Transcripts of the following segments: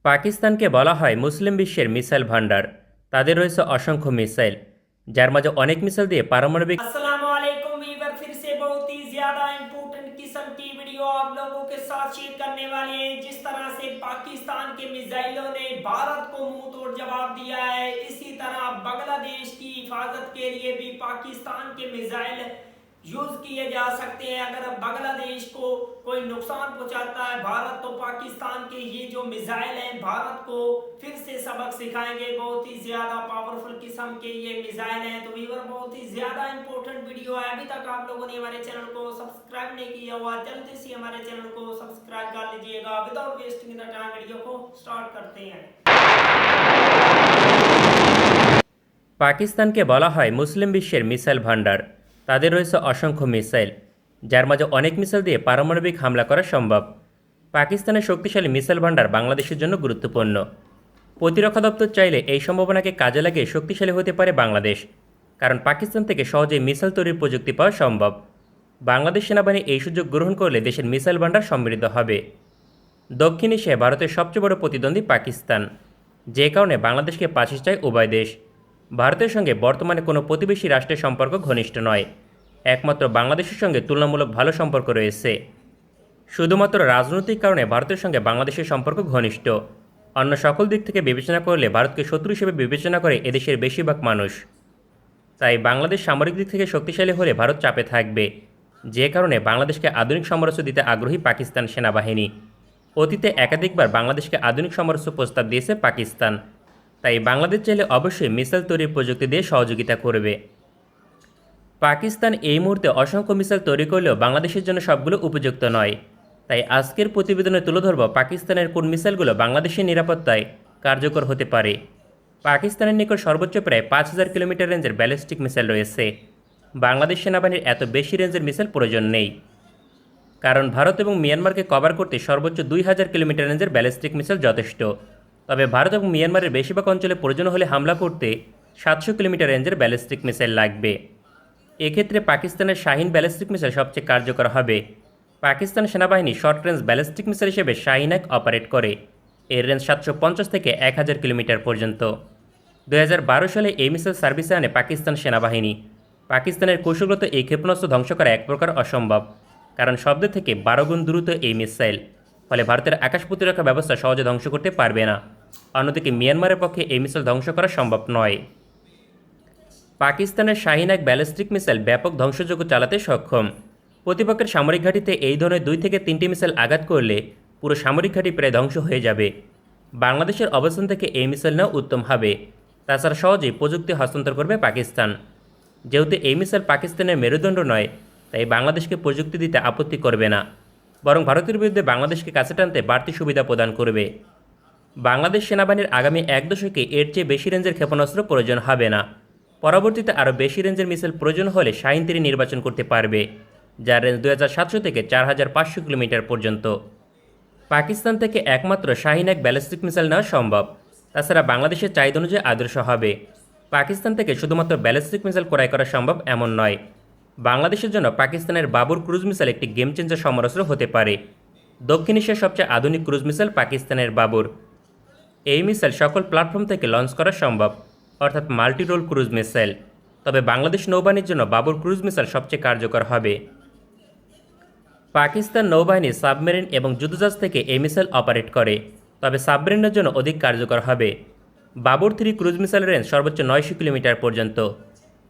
পাকিস্তানকে বলা হয় মুসলিম বিশ্বের মিসাইল ভান্ডার। তাদের রয়েছে অসংখ্য মিসাইল, যার মাঝে অনেক মিসাইল দিয়ে পারমাণবিক। अस्सलाम वालेकुम वीवर, फिर से बहुत ही ज्यादा इम्पोर्टेंट किस्म की वीडियो आप लोगों के साथ शेयर करने वाले हैं। जिस तरह से पाकिस्तान के मिसाइलों ने भारत को मुंह तोड़ जवाब दिया है, इसी तरह बांग्लादेश की हिफाजत के लिए भी पाकिस्तान के मिसाइल यूज किए जा सकते हैं। अगर बांग्लादेश को कोई नुकसान पहुंचाता है भारत, तो पाकिस्तान के ये जो मिसाइल हैं भारत को फिर से सबक सिखाएंगे। बहुत ही ज्यादा पावरफुल किस्म के ये मिसाइल हैं। तो व्यूअर, बहुत ही ज्यादा इंपॉर्टेंट वीडियो है। अभी तक आप लोगों ने हमारे चैनल को सब्सक्राइब नहीं किया हुआ, जल्दी से हमारे चैनल को सब्सक्राइब कर लीजिएगा। Without wasting the time video को स्टार्ट करते हैं। পাকিস্তানকে বলা হয় মুসলিম বিশ্বের মিসাইল ভান্ডার। তাদের রয়েছে অসংখ্য মিসাইল, যার মাঝে অনেক মিসাইল দিয়ে পারমাণবিক হামলা করা সম্ভব। পাকিস্তানের শক্তিশালী মিসাইল ভান্ডার বাংলাদেশের জন্য গুরুত্বপূর্ণ। প্রতিরক্ষা দপ্তর চাইলে এই সম্ভাবনাকে কাজে লাগিয়ে শক্তিশালী হতে পারে বাংলাদেশ, কারণ পাকিস্তান থেকে সহজেই মিসাইল তৈরির প্রযুক্তি পাওয়া সম্ভব। বাংলাদেশ সেনাবাহিনী এই সুযোগ গ্রহণ করলে দেশের মিসাইল ভান্ডার সমৃদ্ধ হবে। দক্ষিণ এশিয়ায় ভারতের সবচেয়ে বড় প্রতিদ্বন্দ্বী পাকিস্তান, যে কারণে বাংলাদেশকে পাশে চায় উভয় দেশ। ভারতের সঙ্গে বর্তমানে কোনো প্রতিবেশী রাষ্ট্রের সম্পর্ক ঘনিষ্ঠ নয়, একমাত্র বাংলাদেশের সঙ্গে তুলনামূলক ভালো সম্পর্ক রয়েছে। শুধুমাত্র রাজনৈতিক কারণে ভারতের সঙ্গে বাংলাদেশের সম্পর্ক ঘনিষ্ঠ। অন্য সকল দিক থেকে বিবেচনা করলে ভারতকে শত্রু হিসেবে বিবেচনা করে এদেশের বেশিরভাগ মানুষ। তাই বাংলাদেশ সামরিক দিক থেকে শক্তিশালী হলে ভারত চাপে থাকবে, যে কারণে বাংলাদেশকে আধুনিক সমরাস্ত্র দিতে আগ্রহী পাকিস্তান সেনাবাহিনী। অতীতে একাধিকবার বাংলাদেশকে আধুনিক সমরাস্ত্র প্রস্তাব দিয়েছে পাকিস্তান, তাই বাংলাদেশ চাইলে অবশ্যই মিসাইল তৈরির প্রযুক্তি দিয়ে সহযোগিতা করবে। পাকিস্তান এই মুহূর্তে অসংখ্য মিসাইল তৈরি করলেও বাংলাদেশের জন্য সবগুলো উপযুক্ত নয়। তাই আজকের প্রতিবেদনে তুলে ধরব পাকিস্তানের কোন মিসাইলগুলো বাংলাদেশের নিরাপত্তায় কার্যকর হতে পারে। পাকিস্তানের নিকট সর্বোচ্চ প্রায় 5000 কিলোমিটার রেঞ্জের ব্যালিস্টিক মিসাইল রয়েছে। বাংলাদেশ সেনাবাহিনীর এত বেশি রেঞ্জের মিসাইল প্রয়োজন নেই, কারণ ভারত এবং মিয়ানমারকে কভার করতে সর্বোচ্চ 2000 কিলোমিটার রেঞ্জের ব্যালিস্টিক মিসাইল যথেষ্ট। তবে ভারত এবং মিয়ানমারের বেশিরভাগ অঞ্চলে প্রয়োজন হলে হামলা করতে 700 কিলোমিটার রেঞ্জের ব্যালিস্টিক মিসাইল লাগবে। এক্ষেত্রে পাকিস্তানের শাহিন ব্যালিস্টিক মিসাইল সবচেয়ে কার্যকর হবে। পাকিস্তান সেনাবাহিনী শর্ট রেঞ্জ ব্যালিস্টিক মিসাইল হিসেবে শাহিন 1 অপারেট করে। এর রেঞ্জ 750 থেকে 1000 কিলোমিটার পর্যন্ত। 2012 সালে এই মিসাইল সার্ভিসে আনে পাকিস্তান সেনাবাহিনী। পাকিস্তানের কৌশলগত এই ক্ষেপণাস্ত্র ধ্বংস করা এক প্রকার অসম্ভব, কারণ শব্দ থেকে 12 গুণ দ্রুত এই মিসাইল, ফলে ভারতের আকাশ প্রতিরক্ষা ব্যবস্থা সহজে ধ্বংস করতে পারবে না। অন্যদিকে মিয়ানমারের পক্ষে এই মিসাইল ধ্বংস করা সম্ভব নয়। পাকিস্তানের শাহিন 1 ব্যালিস্টিক মিসাইল ব্যাপক ধ্বংসযোগ্য চালাতে সক্ষম। প্রতিপক্ষের সামরিক ঘাঁটিতে এই ধরনের 2 থেকে 3টি মিসাইল আঘাত করলে পুরো সামরিক ঘাঁটি প্রায় ধ্বংস হয়ে যাবে। বাংলাদেশের অবস্থান থেকে এই মিসাইল নেওয়া উত্তম হবে। তাছাড়া সহজেই প্রযুক্তি হস্তান্তর করবে পাকিস্তান। যেহেতু এই মিসাইল পাকিস্তানের মেরুদণ্ড নয়, তাই বাংলাদেশকে প্রযুক্তি দিতে আপত্তি করবে না, বরং ভারতের বিরুদ্ধে বাংলাদেশকে কাছে টানতে বাড়তি সুবিধা প্রদান করবে। বাংলাদেশ সেনাবাহিনীর আগামী 1 দশকে এর চেয়ে বেশি রেঞ্জের ক্ষেপণাস্ত্র প্রয়োজন হবে না। পরবর্তীতে আরও বেশি রেঞ্জের মিসাইল প্রয়োজন হলে শাহিন 3 নির্বাচন করতে পারবে, যার রেঞ্জ 2700 থেকে 4500 কিলোমিটার পর্যন্ত। পাকিস্তান থেকে একমাত্র শাহিন 1 ব্যালিস্টিক মিসাইল নেওয়া সম্ভব। তাছাড়া বাংলাদেশের চাহিদা অনুযায়ী আদর্শ হবে। পাকিস্তান থেকে শুধুমাত্র ব্যালিস্টিক মিসাইল ক্রয় করা সম্ভব এমন নয়। বাংলাদেশের জন্য পাকিস্তানের বাবুর ক্রুজ মিসাইল একটি গেম চেঞ্জার সমরাস্ত্র হতে পারে। দক্ষিণ এশিয়ার সবচেয়ে আধুনিক ক্রুজ মিসাইল পাকিস্তানের বাবুর। এই মিসাইল সকল প্ল্যাটফর্ম থেকে লঞ্চ করা সম্ভব, অর্থাৎ মাল্টি রোল ক্রুজ মিসাইল। তবে বাংলাদেশ নৌবাহিনীর জন্য বাবুর ক্রুজ মিসাইল সবচেয়ে কার্যকর হবে। পাকিস্তান নৌবাহিনী সাবমেরিন এবং যুদ্ধজাহাজ থেকে এই মিসাইল অপারেট করে, তবে সাবমেরিনের জন্য অধিক কার্যকর হবে। বাবুর 3 ক্রুজ মিসাইলের রেঞ্জ সর্বোচ্চ 900 কিলোমিটার পর্যন্ত।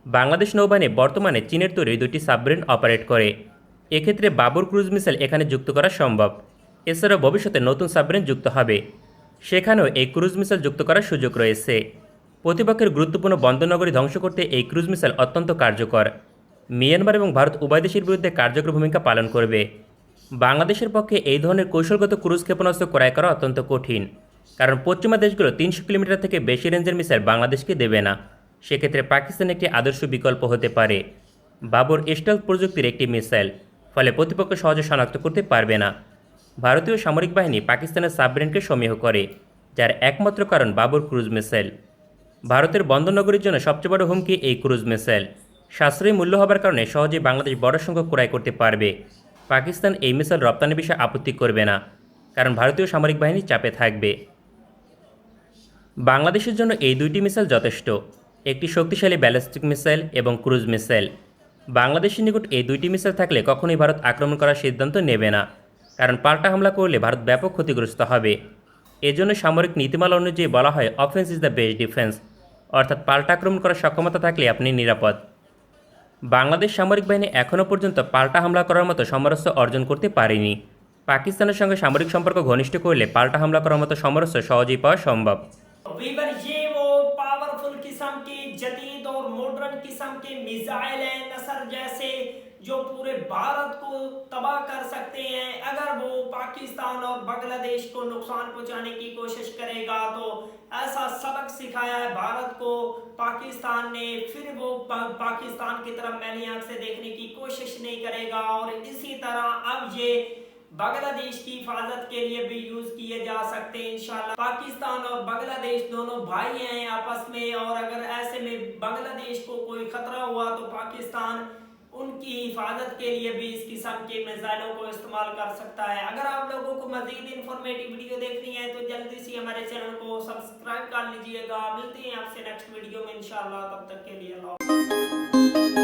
বাংলাদেশ নৌবাহিনী বর্তমানে চীনের তৈরি 2টি সাবমেরিন অপারেট করে। এক্ষেত্রে বাবুর ক্রুজ মিসাইল এখানে যুক্ত করা সম্ভব। এছাড়াও ভবিষ্যতে নতুন সাবমেরিন যুক্ত হবে, সেখানেও এই ক্রুজ মিসাইল যুক্ত করার সুযোগ রয়েছে। প্রতিপক্ষের গুরুত্বপূর্ণ বন্দরনগরী ধ্বংস করতে এই ক্রুজ মিসাইল অত্যন্ত কার্যকর। মিয়ানমার এবং ভারত উভয় দেশের বিরুদ্ধে কার্যকর ভূমিকা পালন করবে। বাংলাদেশের পক্ষে এই ধরনের কৌশলগত ক্রুজ ক্ষেপণাস্ত্র ক্রয় করা অত্যন্ত কঠিন, কারণ পশ্চিমা দেশগুলো 300 কিলোমিটার থেকে বেশি রেঞ্জের মিসাইল বাংলাদেশকে দেবে না। সেক্ষেত্রে পাকিস্তান একটি আদর্শ বিকল্প হতে পারে। বাবর স্টেলথ প্রযুক্তির একটি মিসাইল, ফলে প্রতিপক্ষ সহজে শনাক্ত করতে পারবে না। ভারতীয় সামরিক বাহিনী পাকিস্তানের সাবমেরিনকে সমীহ করে, যার একমাত্র কারণ বাবর ক্রুজ মিসাইল। ভারতের বন্দরনগরীর জন্য সবচেয়ে বড় হুমকি এই ক্রুজ মিসাইল। সাশ্রয়ী মূল্য হবার কারণে সহজেই বাংলাদেশ বড় সংখ্যক ক্রয় করতে পারবে। পাকিস্তান এই মিসাইল রপ্তানি বিষয়ে আপত্তি করবে না, কারণ ভারতীয় সামরিক বাহিনী চাপে থাকবে। বাংলাদেশের জন্য এই দুইটি মিসাইল যথেষ্ট, একটি শক্তিশালী ব্যালিস্টিক মিসাইল এবং ক্রুজ মিসাইল। বাংলাদেশের নিকট এই দুইটি মিসাইল থাকলে কখনোই ভারত আক্রমণ করার সিদ্ধান্ত নেবে না, কারণ পাল্টা হামলা করলে ভারত ব্যাপক ক্ষতিগ্রস্ত হবে। এজন্য সামরিক নীতিমালা অনুযায়ী বলা হয় offence is the best defence, অর্থাৎ পাল্টা আক্রমণ করার সক্ষমতা থাকলে আপনি নিরাপদ। বাংলাদেশ সামরিক বাহিনী এখনও পর্যন্ত পাল্টা হামলা করার মতো সমরস্ত্র অর্জন করতে পারেনি। পাকিস্তানের সঙ্গে সামরিক সম্পর্ক ঘনিষ্ঠ করলে পাল্টা হামলা করার মতো সমরস্ত্র সহজেই পাওয়া সম্ভব। वीवर ये वो पावरफुल किस्म के जदीद और मॉडर्न किस्म के मिसाइल हैं नसर जैसे, जो पूरे भारत को तबाह कर सकते हैं। अगर वो पाकिस्तान और बांग्लादेश को नुकसान पहुंचाने की कोशिश करेगा तो ऐसा सबक सिखाया है भारत को पाकिस्तान ने, फिर वो पाकिस्तान की तरफ मैली आंख से देखने की कोशिश नहीं करेगा। और इसी तरह अब ये बांग्लादेश की हिफाजत के लिए भी यूज किए जा सकते हैं इंशाल्लाह। पाकिस्तान और बांग्लादेश दोनों भाई हैं आपस में, और अगर ऐसे में बांग्लादेश को कोई खतरा हुआ तो पाकिस्तान उनकी हिफाजत के लिए भी इस किस्म के मिसाइलों को इस्तेमाल कर सकता है। अगर आप लोगों को मजीद इंफॉर्मेटिव वीडियो देखनी है तो जल्दी से हमारे चैनल को सब्सक्राइब कर लीजिएगा। मिलते हैं आपसे नेक्स्ट वीडियो में इंशाल्लाह, तब तक के लिए अल्लाह।